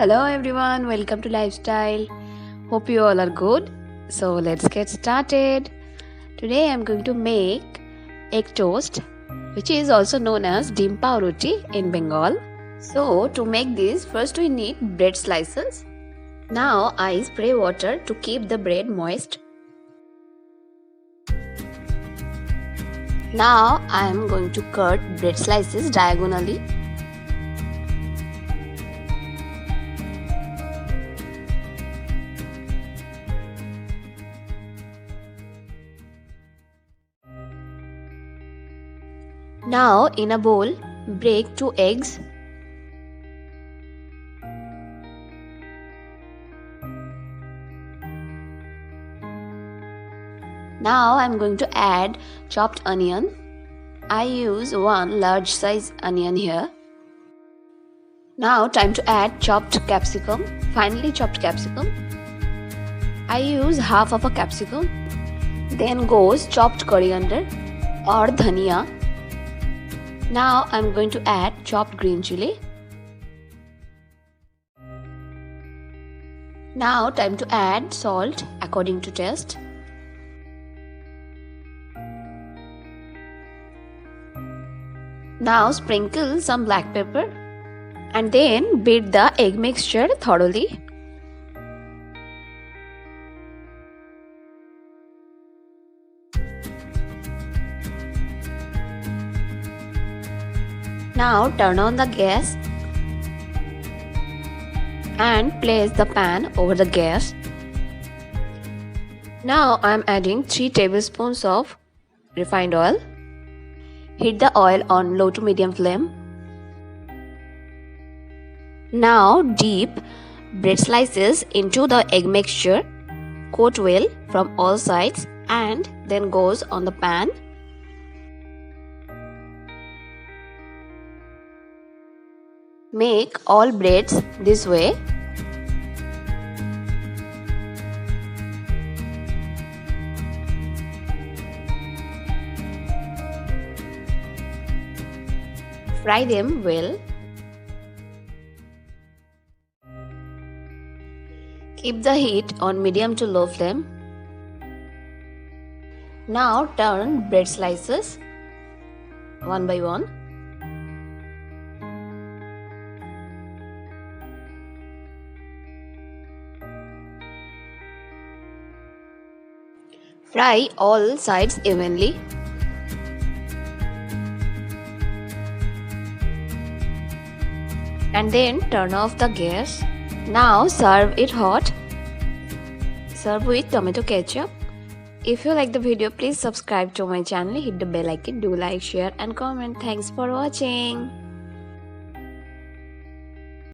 Hello everyone, welcome to Lifestyle. Hope you all are good. So let's get started. Today I'm going to make egg toast, which is also known as dim Pauruti in Bengal. So to make this, first we need bread slices. Now I spray water to keep the bread moist. Now I am going to cut bread slices diagonally. Now in a bowl, break 2 eggs. Now I am going to add chopped onion. I use 1 large size onion here. Now time to add chopped capsicum, finely chopped capsicum. I use half of a capsicum. Then goes chopped coriander or dhania. Now I am going to add chopped green chilli. Now time to add salt according to taste. Now sprinkle some black pepper and then beat the egg mixture thoroughly. Now turn on the gas and place the pan over the gas. Now I am adding 3 tablespoons of refined oil. Heat the oil on low to medium flame. Now dip bread slices into the egg mixture. Coat well from all sides and then goes on the pan. Make all breads this way. Fry them well. Keep the heat on medium to low flame. Now turn bread slices one by one. Fry all sides evenly. And then turn off the gas. Now serve it hot. Serve with tomato ketchup. If you like the video, please subscribe to my channel, hit the bell icon, do like, share and comment. Thanks for watching.